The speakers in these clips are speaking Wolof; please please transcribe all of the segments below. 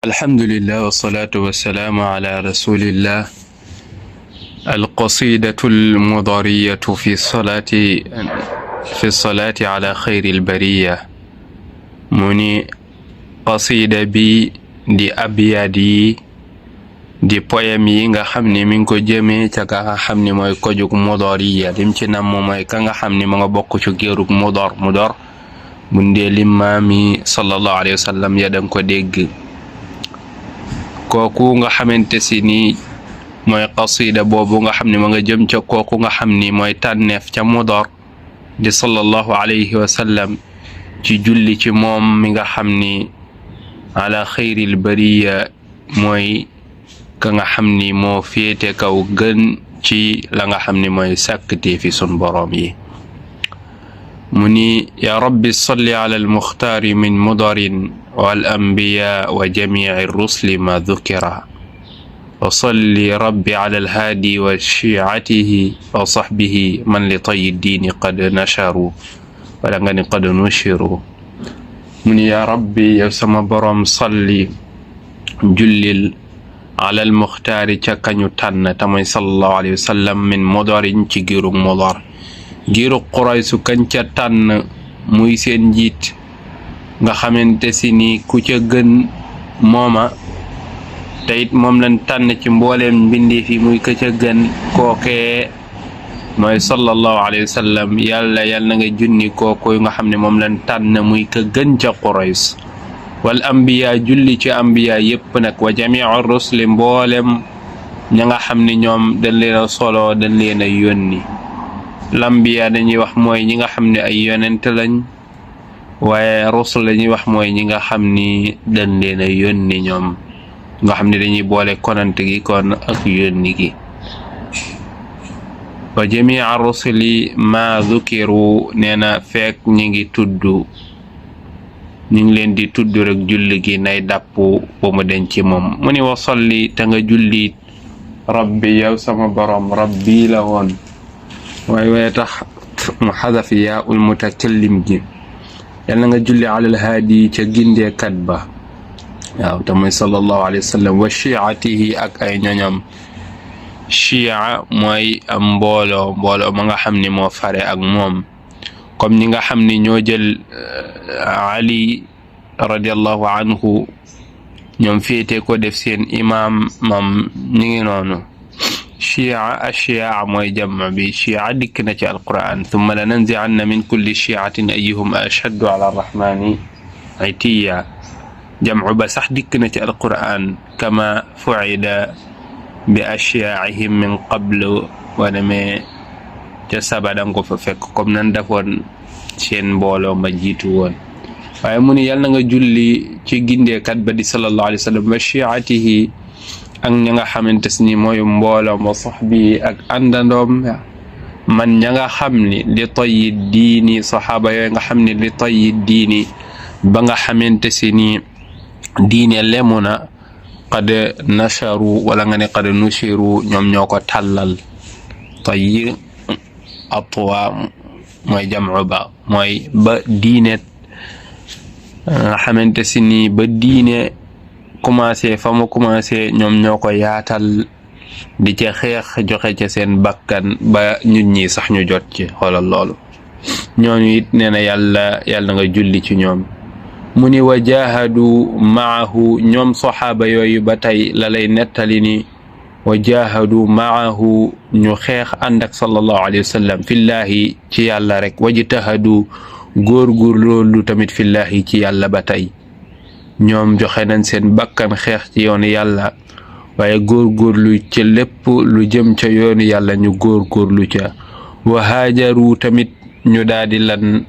الحمد لله والصلاة والسلام على رسول الله. القصيدة المضارية في الصلاة على خير البرية. muni qasida bi di abyaat yi di poème yi nga xam ni mi ngi ko jëmee ca ka nga xam ni mooy kojug mudariya. lim ci nam mooy ka nga xam ni ma nga bokk ci géerug mudar bu ndee limaami sallallahu alayhi wa sallam ya danga ko dégg. kooku nga xamante si ni mooy qasida boobu nga xam ne ma nga jëm ca kooku nga xam ni mooy tànneef ca mudar di sallallahu alayhi wa sallam ci julli ci moom mi nga xam ni ala xayril bariya mooy ka nga xam ni moo féete kaw gën ci la nga xam ni mooy sàkkatee fi sun boroom yi. mu ni ya rabbi salli ala almuxtaari min mudarin wal anbiya wa jamici rusli ma dukira wa salli rabbi ala alhaadi wa shiicatihi wa saxbihi man li tayi diini qad nasharu wala nga ni qad nushiru. mu ni yaa rabbi yow sama boroom salli jullil ala almuxtaari ca kañu tànn te mooy sallallahu alayhi wa sallam min mudarin ci giirug mudar. giirug Quraysu kañ ca tànn muy seen njiit nga xamante si ni ku ca gën mooma te it moom lañ tànn ci mbooleem mbindeef yi muy ka ca gën kookee mooy sallallahu alayhi wa sallam. yàlla na nga junni kooku nga xam ne moom lañ tànn muy ka gën ca Qurays. wal anbiya julli ci anbiya yépp nag wa jamiu rusli mboolem ña nga xam ne ñoom dañ leen a solo dañ leen a yónni. l'anbiya dañuy wax mooy ñi nga xam ne ay yonent lañ, waaye rusul dañuy wax mooy ñi nga xam ni dañ leen a yónni ñoom nga xam ne dañuy boole konante gi kon ak yónni gi. wa jamia rusuli ma dhukiru nee na fekk ñi ngi tudd ñu ngi leen di tudd rek julli gi nay dàpp bu mu den ci moom. mu ni wa salli te nga julli rabbi yow sama borom rabbi la woon waaye tax mu xadaf yaa ul mutakallim gi. yal na nga julli alal haadi ca gindeekat ba waaw te mooy sallallahu alayhi wa sallam wa shiatihi ak ay ñoñam. chia mooy am mbooloo ma nga xam ni moo fare ak moom comme ñi nga xam ni ñoo jël Ali radiallahu anhu ñoom féete ko def seen imam mam ñi ngi noonu. chia mooy jam bi chia dikk na ci alquran thumma la nanzi'anna min kulli shiatin ayyuhum ashaddu ala arrahmani itiya. jamcu ba sax dikk na ci alquran kama fu'ida bi ashyaa'ihim min qablu wane me ca saba danga ko fa fekk comme nan defoon seen mbooloo ma jiitu woon. waaye mu ni yàlla na nga julli ci gindeekat ba di sallallahu alayhi wa sallam wa shi'atihi ak ña nga xamante ni mooy mbooloom wa sahbihi ak àndandoom man ña nga xam ni li tayyi diini saxaaba yooyu nga xam ni li tayyi diini ba nga xamante si ni diine lemu na qad nasharu wala nga ne qad nushiru ñoom ñoo ko tàllal. tayyi atwa mooy jamcu ba mooy ba diine nga xamante si ni ba diine commencé fa mu commencé ñoom ñoo ko yaatal di ca xeex joxe ca seen bakkan ba ñun ñi sax ñu jot ci xoolal loolu. ñooñu it nee na yàlla nga julli ci ñoom. mu ni wa jahadu maahu ñoom saxaaba yooyu ba tey la lay nettali ni wa jahadu maahu ñu xeex ànd ak sallallahu alayhi wa sallam fillahi ci yàlla rek wajtahadu góor loolu tamit fillahi ci yàlla ba tey. ñoom joxe nañ seen bakkan xeex ci yoonu yàlla waaye góorgóorlu ca lépp lu jëm ca yoonu yàlla ñu góorgóorlu ca. wa haajaru tamit ñu daldi lan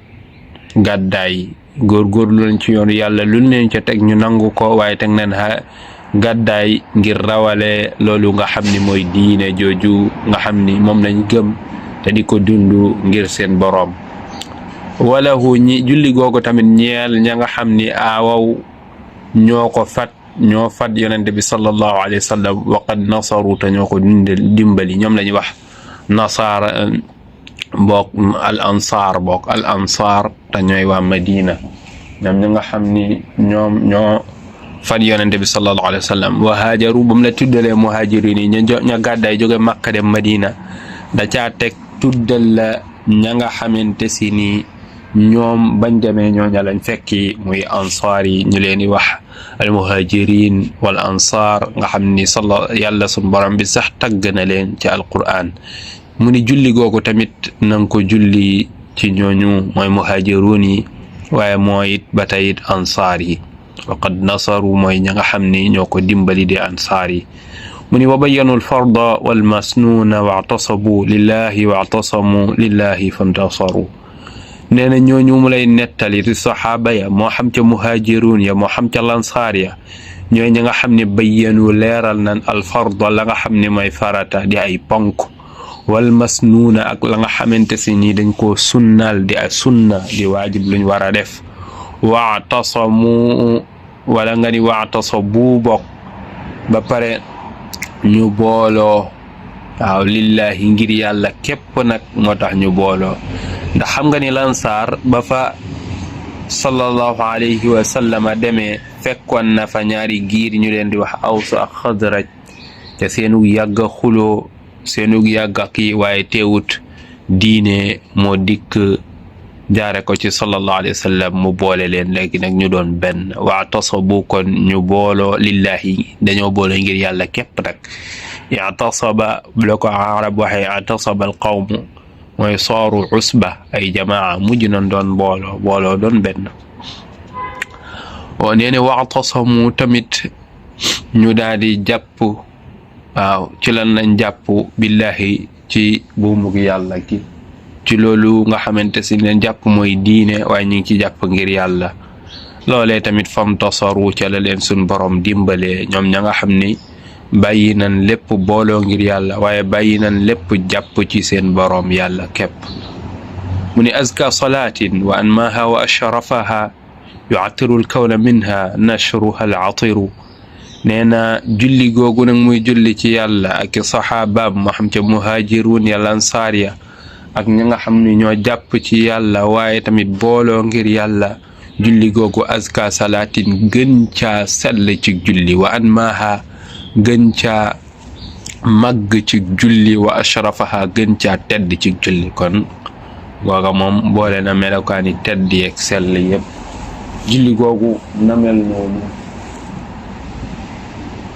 gàddaay góorgóorlu lañ ci yoonu yàlla lu leen ca teg ñu nangu ko waaye teg nañ gàddaay ngir rawale loolu nga xam ni mooy diine jooju nga xam ni moom lañ gëm te di ko dund ngir seen boroom. walahu ñi julli googu tamit ñeel ña nga xam ni aawaw ñoo fat yonente bi sallallahu alayhi wa sallam wa qad nasaru te ñoo ko dimbali. ñoom lañuy wax nasaara bokk al ansaar te ñooy waa Madina. ñoom ñi nga xam ni ñoom ñoo fan yonente bi sallallahu alayhi wa sallam wa haajaru bam la tuddalee muhajirin yi ña gàddaay jóge Makka dem Madina da caa teg tuddal la ña nga xamante si ni ñoom bañ demee ñooña lañ fekki muy ansaar yi ñu leen di wax al muhajirin wal ansaar nga xam ni yàlla sun borom bi sax tagg na leen ci alquran mu ni julli googu tamit nanga ko julli ci ñooñu mooy muhajirun yi waaye mooy it ba tey it ansaar yi waqad nasaru mooy ña nga xam ni ñoo ko dimbali di ansaar yi mu ni wa bayyanu alfarda walmasnuuna wa'tasabu lillahi wa'tasamu lillahi fantasaru nee na ñooñu mu lay nettali ci saxaaba ya moo xam ca muhaajiruun ya moo xam ca lansaar ya ñooy ñi nga xam ne bayyanu leeral nan alfarda la nga xam ne mooy farata di ay ponk wal masnuuna ak la nga xamante si ni dañ koo sunnaal di ay sunna di waajib luñ war a def wa'tasamu wala nga ni wa'tasabu bokk ba pare ñu booloo waaw lillahi ngir yàlla képp nag moo tax ñu booloo ndax xam nga ni lansaar ba fa sallallahu alayhi wa sallama demee fekkoon na fa ñaari giir ñu leen di wax aws ak xadraj te seenug yàgga xuloo seenug yàgga kii waaye teewut diine moo dikk jaare ko ci sallallahu alayhi wa sallam mu boole leen léegi nag ñu doon benn wa'tasabu kon ñu booloo lillahi dañoo booloo ngir yàlla képp nag i'tasaba bu la ko arab waxee i'tasaba al qawmu mooy sooru usba ay jamaa mujj nañ doon booloo doon benn o nee ne wa'tasamu tamit ñu daal di jàpp waaw ci lan lañ jàpp billahi ci buumug yàlla gi ci loolu nga xamante si leen jàpp mooy diine waaye ñu ngi ci jàpp ngir yàlla loolee tamit fam tasaru ca la leen suñ borom dimbalee ñoom ña nga xam ni bàyyi nañ lépp booloo ngir yàlla waaye bàyyi nañ lépp jàpp ci seen borom yàlla képp mu ni azka salaatin wa anmaha wa ashrafaha yu'attiru al-kawna minha nashruha al-'atiru nee na julli googu nag muy julli ci yàlla ak saxaabaam moo xam ca muhaajiruun ya lansaar ya ak ñi nga xam ni ñoo jàpp ci yàlla waaye tamit booloo ngir yàlla julli googu azka salaatin gën caa sell ci julli wa anmaha gën caa màgg ci julli wa ashrafaha gën caa tedd ci julli kon googa moom boole na melokaani tedd yeeg sell yépp julli googu na mel noonu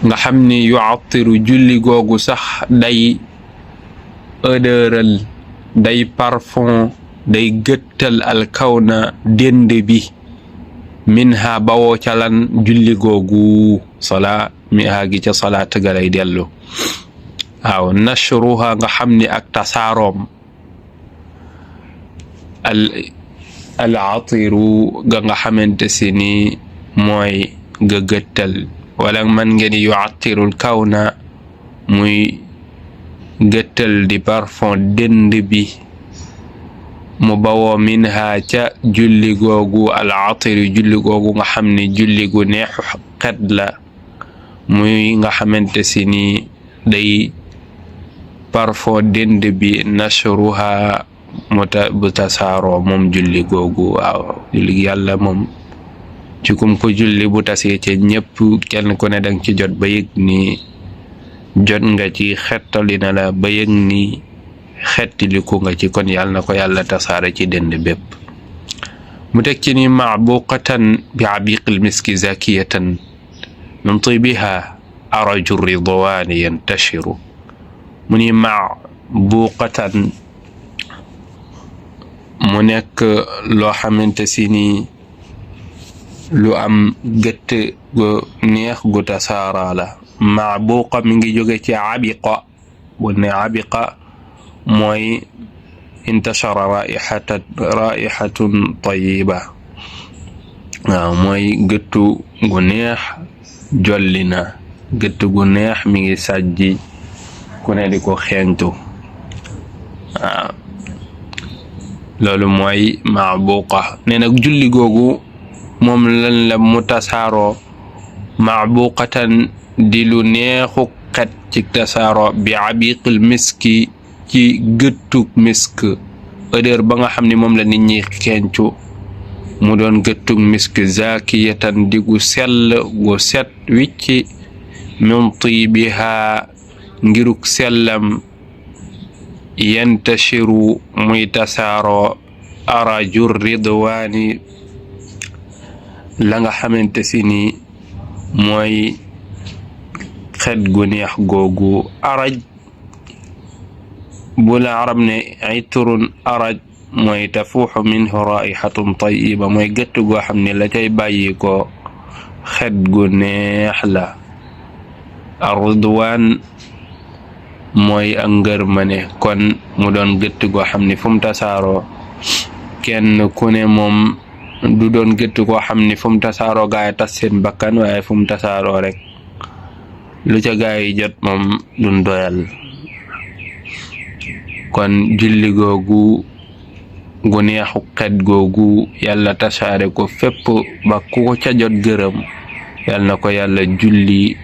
nga xam ni yu'attiru julli googu sax day odeural day parfum day gëttal alkawna dend bi minha bawoo ca lan julli googu salaa mi gi ca salaat ga lay dellu waaw nashruha nga xam ni ak tasaaroom al-'atiru ga nga xamante si ni mooy ga gëttal wala man ngeen yu'attirul kawna muy gëttal di parfum dend bi mu bawoo minha ca julli googu al-'atiru julli googu nga xam ni julli gu neexu xet la muy nga xamante si ni day parfum dend bi nashruha bu tasaaroo moom julli googu waaw julli yàlla moom ci kum ko julli bu tasee ca ñëpp kenn ku ne dang ci jot ba yëg ni jot nga ci xettali na la ba yëg ni xettiliku nga ci kon yàlla na ko yàlla tasaara ci dend bépp mu teg ci ni ma'buqatan bi abiqil miski zakiyatan min tibiha araju ridwani yantashiru mu ni ma'buqatan mu nekk loo xamante si ni lu am gëtt gu neex gu tasaara la ma'buqa mi ngi jóge ci abiqa bu ne abiqa mooy intashara raihatun tayyiba waaw mooy gëttu gu neex jolli na gëtt gu neex mi ngi sàjji ku ne di ko xeeñtu waaw loolu mooy ma'buqa nee nag julli googu moom lan la mu tasaaroo ma'buqatan di lu neexu xet ci tasaaroo bi abiqil miski ci gëttug misk odeur ba nga xam ne moom la nit ñi xeeñcu mu doon gëttug misk zakiyatan digu sell gu set wicci min tiibiha ngiruk sellam yantashiru muy tasaaro arajur ridwaani la nga xamante si ni mooy xet gu neex googu. araj bu la arab ne itrun araj mooy tafuuxu minhu raihatun tayyiba mooy gëtt goo xam ne la cay bàyyi ko xet gu neex la. ar-ridwaan mooy ak ngërmane, kon mu doon gëtt goo xam ne fu mu tasaaroo kenn ku ne moom du doon gëtt goo xam ne fu mu tasaaroo gaay tas seen bakkan, waaye fu mu tasaaroo rek lu ca gaay yi jot moom duñ doyal. kon julli googu gu neexu xet googu yàlla tasaare ko fépp ba ku ko ca jot gërëm, yàlla na ko yàlla julli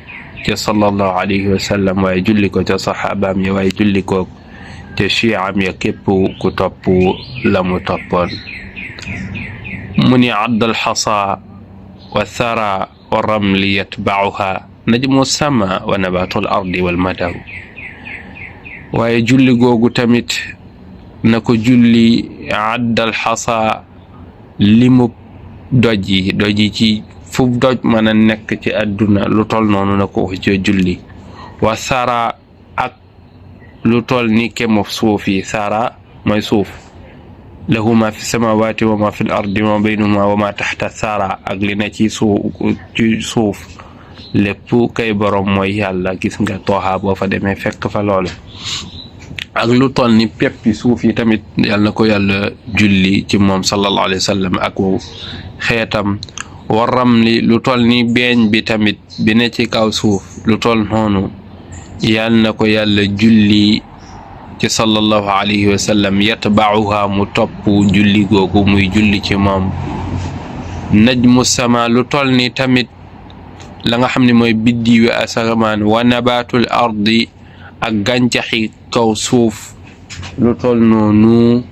ca sallallahu alayhi wa sallam, waaye julli ko ca saxaabaam ya, waaye julli ko ca chiam ya képp ku topp la mu toppoon. mu ni addal xasa wa thara wa ramli yatbauha najmu sama wa nabatul ardi wal madaw. waaye julli googu tamit na ko julli addal xasa limub doj yi ci fu doj mën a nekk ci àdduna lu tol noonu na ko ci julli. wa sara ak lu tol ni kemuf suuf yi, sara mooy suuf, lahu ma fi samawati wa ma fi l ardi ma baynahuma wa ma taxta sara, ak li na ci suuf lépp kay borom mooy yàlla. gis nga Taaha boo fa demee fekk fa loolu. ak lu tol ni peppi suuf yi tamit yàlla na ko yàlla julli ci moom sallallahu alayhi wa sallam ak xeetam. waram li lu tol ni beeñ bi tamit bi ne ci kaw suuf, lu tol noonu yàlla na ko yàlla julli ci sallallahu alayhi wa sallam. yatbauha mu topp julli googu muy julli ci moom. najmu sama lu tol ni tamit la nga xam ne mooy biddiwi asamaan. wa nabatul ardi ak gàncaxi kaw suuf lu tol noonu.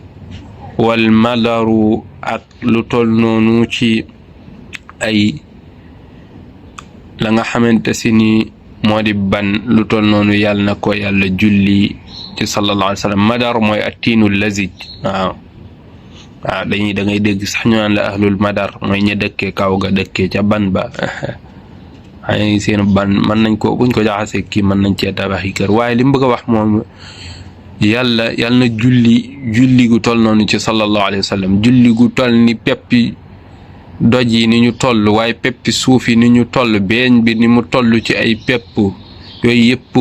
wal madaru ak lu tol noonu ci ay la nga xamante si ni moo di ban, lu tol noonu yàlla na ko yàlla julli ci sallallahu alayhi wa sallam. madar mooy attiinul lazij. waaw da ngay dégg sax ñu naan la ahlul madar mooy ña dëkkee kaw ga, dëkkee ca ban ba. ay seen ban mën nañ ko buñ ko jaxasee kii mën nañ cee tabaxi kër, waaye li mu bëgg a wax moom yàlla na julli gu tol noonu ci sallallahu alayhi wa sallam. julli gu tol ni peppi doj yi ni ñu toll, waaye peppi suuf yi ni ñu toll, beeñ bi ni mu toll ci ay pepp, yooyu yëpp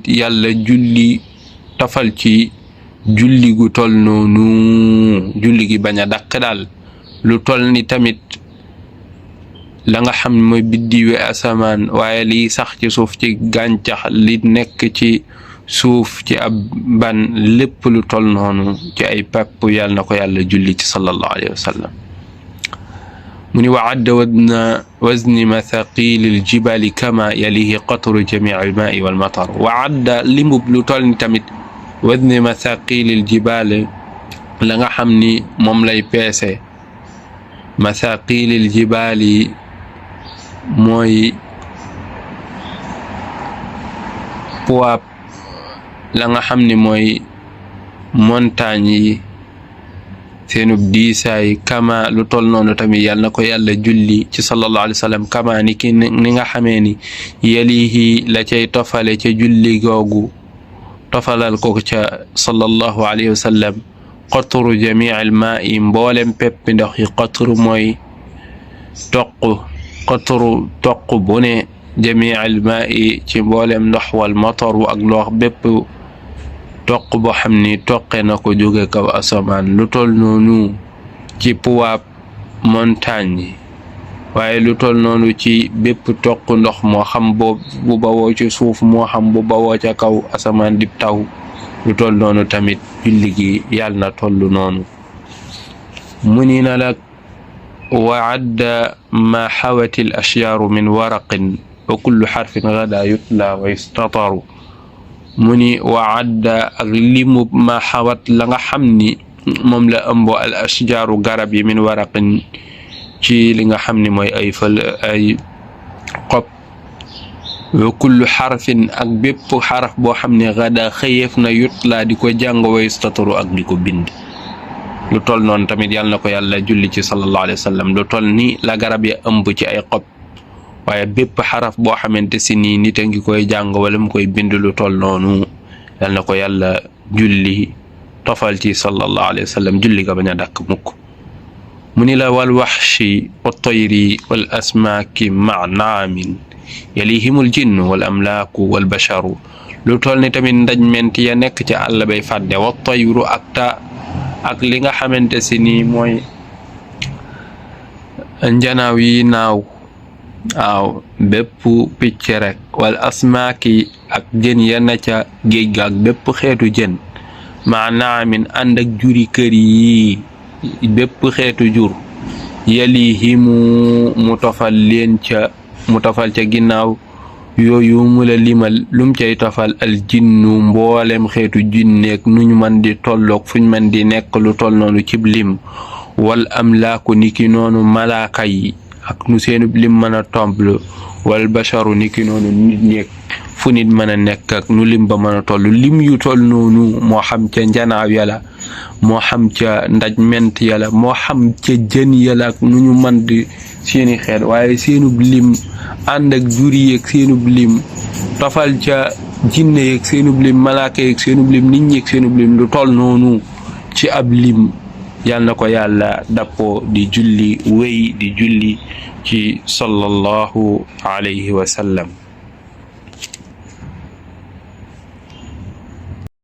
yàlla julli tafal ci julli gu toll noonu, julli gi bañ a dàq daal. lu toll ni tamit la nga xam ne mooy biddiwe asamaan, waaye liy sax ci suuf ci gàncax, li nekk ci suuf ci ab ban, lépp lu toll noonu ci ay pepp yàlla na ko yàlla julli ci sallallahu alayhi wa sallam. mu ni wa adda wazni mathaqili ljibali kama yalihi qatru jamici almaai walmatar. wa adda limub lu toll ni tamit wazni mathaqili ljibali la nga xam ni moom lay peese. mathaqili ljibali mooy poids la nga xam ni mooy montagne yi seenub diisaay. kama lu tol noonu tamit yàlla na ko yàlla julli ci sallallahu alayhi wa sallam. kama ni nga xamee ni yalihi la cay tofale ca julli googu tofalal ko ca sallallahu alayhi wa sallam. qatru jamii al maa'i mboolem peppi ndox yi. qatru mooy toq bu ne jamii al maa'i ci mboolem ndox wal mataru ak ndox bépp toq boo xam ni toqe na ko jóge kaw asamaan. lu tol noonu ci puwaab montagne yi, waaye lu tol noonu ci bépp toq ndox moo xam bu bawoo ci suuf moo xam bu bawoo ca kaw asamaan di taw, lu tol noonu tamit julli gi yàlla na tollu noonu. mu ni na la wa adda ma xawati al ashyaaru min waraqin wa kullu xarfin gada yutla wa yustataru. mu ni wa adda ak limu ma xawat la nga xam ni moom la ëmbo al ashjaaru garab yi min waraqin ci li nga xam ne mooy ay fël ay xob wa kullu xarfin ak bépp xaraf boo xam ne gada xëyeef na yut laa di ko jàng wa yustataru ak di ko bind lu toll noonu tamit yàlla na ko yàlla julli ci sallallahu alayhi wa sallam lu toll ni la garab ya ëmb ci ay xob waaye bépp xaraf boo xamante si nii nit a ngi koy jàng wala mu koy bind lu toll noonu yàlla na ko yàlla julli tofal ci sallallahu alayhi wa sallam julli ga bañ a dàkk mukk mu ni la wal waxshi wa tayri wal asmaaki ma naamin yalihimul jinnu wal amlaaku wal basharu lu toll ni tamit ndaj ment ya nekk ci àll bay fàdde wa tayru ak li nga xamante si nii mooy njanaaw yi naaw waaw bépp picc rek wal asmaaki ak jën ya na ca géej ga ak bépp xeetu jën ma naamin ànd ak juri kër yi bépp xeetu jur yalihimu mu tofal ca ginnaaw yooyu mu la limal lum cay tofal al jinnu mboolem xeetu jinneek nuñ man di tolloog fuñ man di nekk lu toll noonu cib lim wal amlaaku niki noonu malaaka yi ak nu seenub lim mën a tomblu wal basharu niki noonu nit ñeek fu nit mën a nekk ak nu lim ba mën a toll lim yu toll noonu moo xam ca njanaaw yàlla moo xam ca ndaj ment yàlla moo xam ca jën yàlla ak nu ñu man di seeni xeet waaye seenub lim ànd ak juri yeeg seenub lim tofal ca jinne yeeg seenub lim malaaka yeeg seenub lim nit ñeeg seenub lim lu toll noonu ci ab lim yàlla na ko yàlla dappoo di julli wéy di julli ci sallallahu alayhi wa sallam